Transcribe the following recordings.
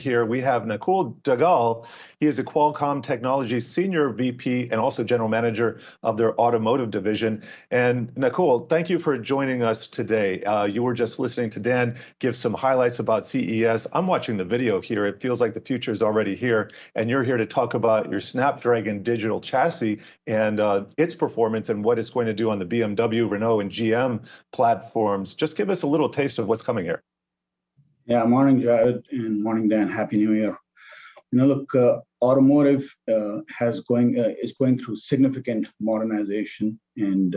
here, we have Nakul Duggal. He is a Qualcomm Technologies Senior VP and also General Manager of their Automotive division. And Nakul, thank you for joining us today. You were just listening to Dan give some highlights about CES. I'm watching the video here. It feels like the future is already here. And you're here to talk about your Snapdragon digital chassis and its performance and what it's going to do on the BMW, Renault, and GM platforms. Just give us a little taste of what's coming here. Yeah, morning, Jared, and morning, Dan. Happy New Year. Look, automotive is going through significant modernization, and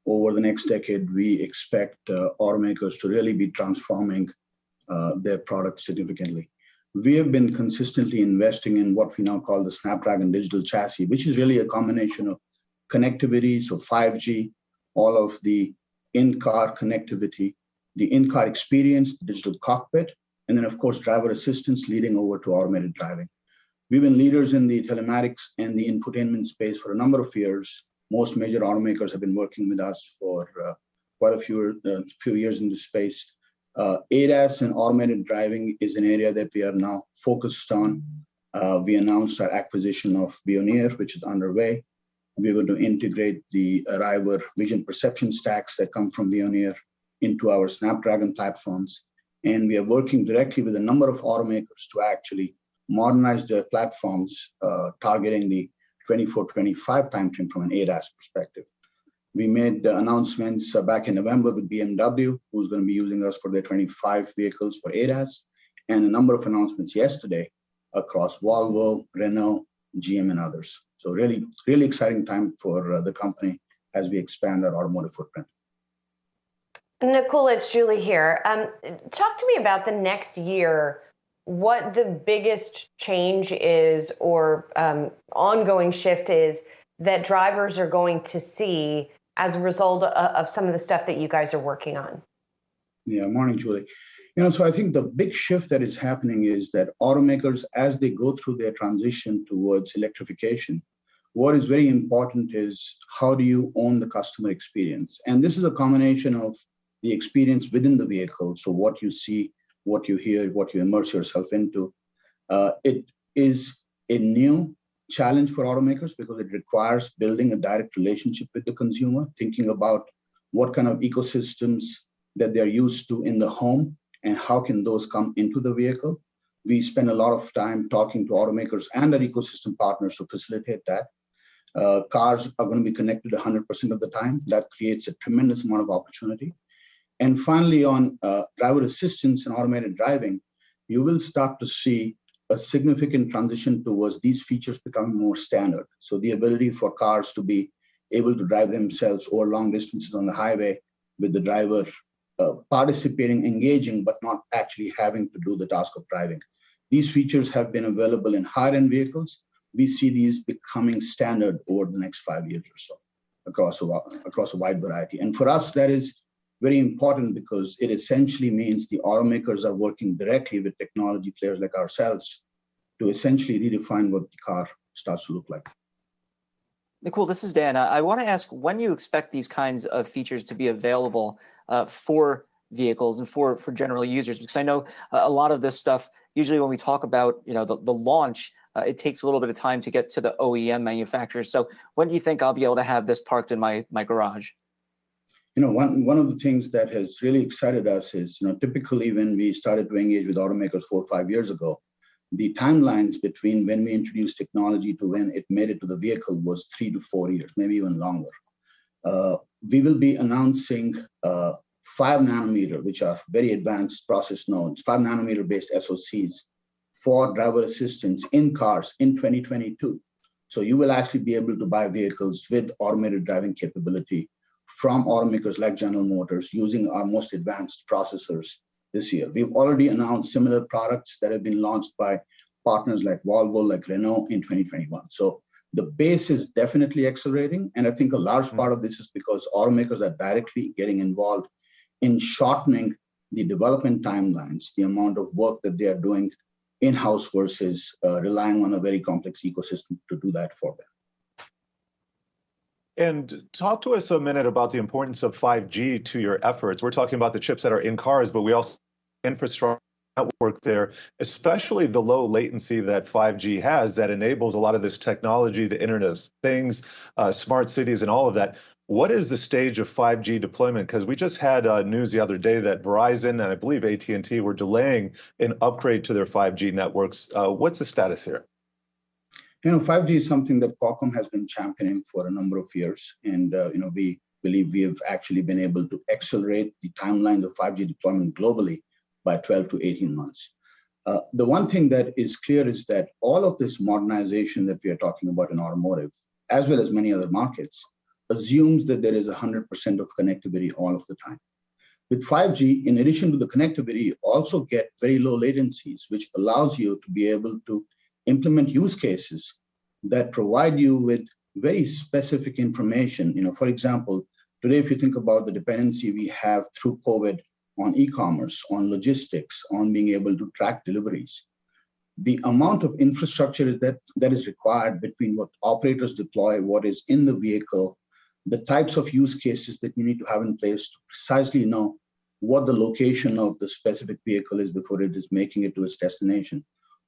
over the next decade, we expect automakers to really be transforming their products significantly. We have been consistently investing in what we now call the Snapdragon digital chassis, which is really a combination of connectivity, so 5G, all of the in-car connectivity, the in-car experience, the digital cockpit, and then, of course, driver assistance leading over to automated driving. We've been leaders in the telematics and the infotainment space for a number of years. Most major automakers have been working with us for quite a few years in this space. ADAS and automated driving is an area that we are now focused on. We announced our acquisition of Veoneer, which is underway. We're going to integrate the Arriver vision perception stacks that come from Veoneer into our Snapdragon platforms. And we are working directly with a number of automakers to actually modernize their platforms, targeting the 24-25 timeframe from an ADAS perspective. We made announcements back in November with BMW, who's going to be using us for their 25 vehicles for ADAS, and a number of announcements yesterday across Volvo, Renault, GM, and others. So really, really exciting time for the company as we expand our automotive footprint. Nakul, it's Julie here. Talk to me about the next year, what the biggest change is or ongoing shift is that drivers are going to see as a result of some of the stuff that you guys are working on. Yeah, morning, Julie. So I think the big shift that is happening is that automakers, as they go through their transition towards electrification, what is very important is how do you own the customer experience? And this is a combination of the experience within the vehicle, so what you see, what you hear, what you immerse yourself into. It is a new challenge for automakers because it requires building a direct relationship with the consumer, thinking about what kind of ecosystems that they're used to in the home and how can those come into the vehicle. We spend a lot of time talking to automakers and their ecosystem partners to facilitate that. Cars are going to be connected 100% of the time. That creates a tremendous amount of opportunity. And finally, on driver assistance and automated driving, you will start to see a significant transition towards these features becoming more standard. So the ability for cars to be able to drive themselves over long distances on the highway with the driver participating, engaging, but not actually having to do the task of driving. These features have been available in higher-end vehicles. We see these becoming standard over the next 5 years or so across a wide variety. And for us, that is very important because it essentially means the automakers are working directly with technology players like ourselves to essentially redefine what the car starts to look like. Nakul, this is Dan. I want to ask when you expect these kinds of features to be available for vehicles and for general users, because I know a lot of this stuff, usually when we talk about the launch, it takes a little bit of time to get to the OEM manufacturers. So when do you think I'll be able to have this parked in my garage? One of the things that has really excited us is, typically when we started to engage with automakers 4 or 5 years ago, the timelines between when we introduced technology to when it made it to the vehicle was 3 to 4 years, maybe even longer. We will be announcing 5 nanometer, which are very advanced process nodes, 5 nanometer based SoCs for driver assistance in cars in 2022. So you will actually be able to buy vehicles with automated driving capability from automakers like General Motors using our most advanced processors this year. We've already announced similar products that have been launched by partners like Volvo, like Renault in 2021. So the base is definitely accelerating. And I think a large part of this is because automakers are directly getting involved in shortening the development timelines, the amount of work that they are doing in-house versus relying on a very complex ecosystem to do that for them. And talk to us a minute about the importance of 5G to your efforts. We're talking about the chips that are in cars, but we also infrastructure network there, especially the low latency that 5G has that enables a lot of this technology, the Internet of Things, smart cities, and all of that. What is the stage of 5G deployment? Because we just had news the other day that Verizon and I believe AT&T were delaying an upgrade to their 5G networks. What's the status here? 5G is something that Qualcomm has been championing for a number of years, and we believe we have actually been able to accelerate the timeline of 5G deployment globally by 12 to 18 months. The one thing that is clear is that all of this modernization that we are talking about in automotive, as well as many other markets, assumes that there is 100% of connectivity all of the time. With 5G, in addition to the connectivity, you also get very low latencies, which allows you to be able to implement use cases that provide you with very specific information. For example, today, if you think about the dependency we have through COVID on e-commerce, on logistics, on being able to track deliveries, the amount of infrastructure that is required between what operators deploy, what is in the vehicle, the types of use cases that you need to have in place to precisely know what the location of the specific vehicle is before it is making it to its destination.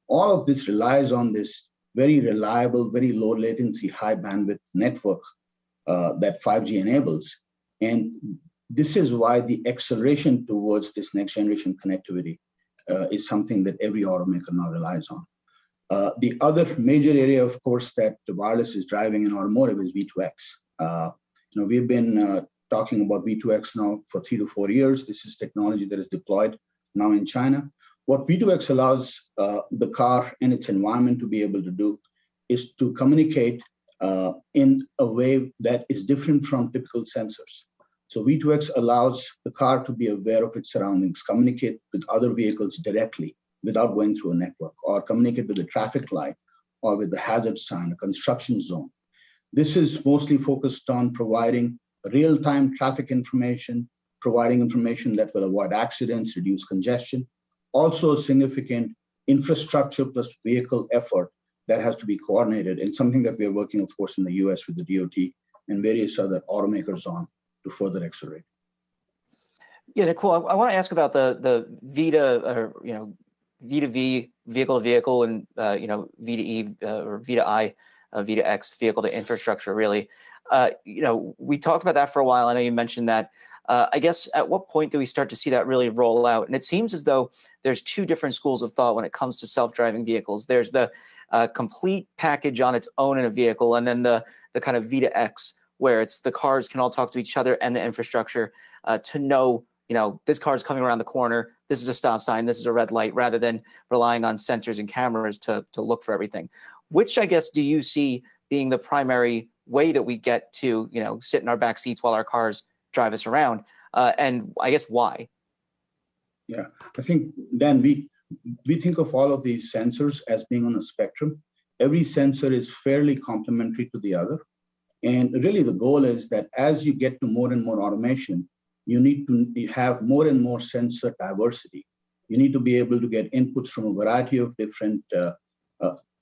All of this relies on this very reliable, very low latency, high bandwidth network that 5G enables. And this is why the acceleration towards this next generation connectivity is something that every automaker now relies on. The other major area, of course, that the wireless is driving in automotive is V2X. We've been talking about V2X now for 3 to 4 years. This is technology that is deployed now in China. What V2X allows the car and its environment to be able to do is to communicate in a way that is different from typical sensors. So V2X allows the car to be aware of its surroundings, communicate with other vehicles directly without going through a network, or communicate with the traffic light or with the hazard sign, a construction zone. This is mostly focused on providing real-time traffic information, providing information that will avoid accidents, reduce congestion, also significant infrastructure plus vehicle effort that has to be coordinated, and something that we are working, of course, in the US with the DOT and various other automakers on to further accelerate. Yeah, Nakul, I want to ask about the V to V2V, vehicle to vehicle, and V to E or V to I, V to X, vehicle to infrastructure. Really, we talked about that for a while. I know you mentioned that. I guess at what point do we start to see that really roll out? And it seems as though there's two different schools of thought when it comes to self-driving vehicles. There's the complete package on its own in a vehicle, and then the kind of V to X, where it's the cars can all talk to each other and the infrastructure to know, this car is coming around the corner, this is a stop sign, this is a red light, rather than relying on sensors and cameras to look for everything. Which, I guess, do you see being the primary way that we get to, sit in our back seats while our cars drive us around? And I guess why? Yeah, I think, Dan, we think of all of these sensors as being on a spectrum. Every sensor is fairly complementary to the other. And really the goal is that as you get to more and more automation, you need to have more and more sensor diversity. You need to be able to get inputs from a variety of different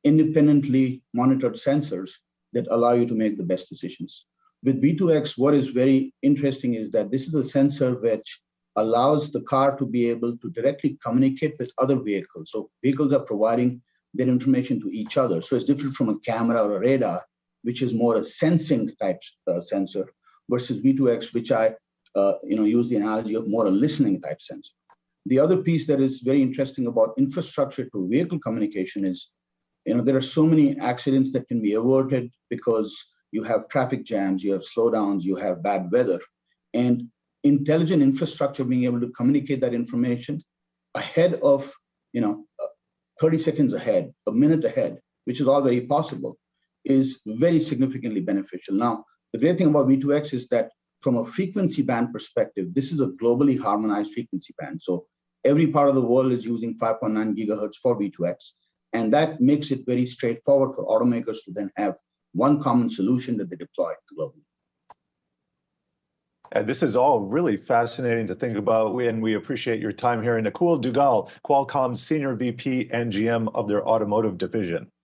independently monitored sensors that allow you to make the best decisions. With V2X, what is very interesting is that this is a sensor which allows the car to be able to directly communicate with other vehicles. So vehicles are providing their information to each other. So it's different from a camera or a radar, which is more a sensing type sensor, versus V2X, which I use the analogy of more a listening type sensor. The other piece that is very interesting about infrastructure to vehicle communication is, there are so many accidents that can be averted because you have traffic jams, you have slowdowns, you have bad weather, and intelligent infrastructure being able to communicate that information ahead of, 30 seconds ahead, a minute ahead, which is all very possible, is very significantly beneficial. Now, the great thing about V2X is that from a frequency band perspective, this is a globally harmonized frequency band. So every part of the world is using 5.9 gigahertz for V2X. And that makes it very straightforward for automakers to then have one common solution that they deploy globally. And this is all really fascinating to think about, and we appreciate your time here. Nakul Duggal, Qualcomm's Senior VP and GM of their automotive division.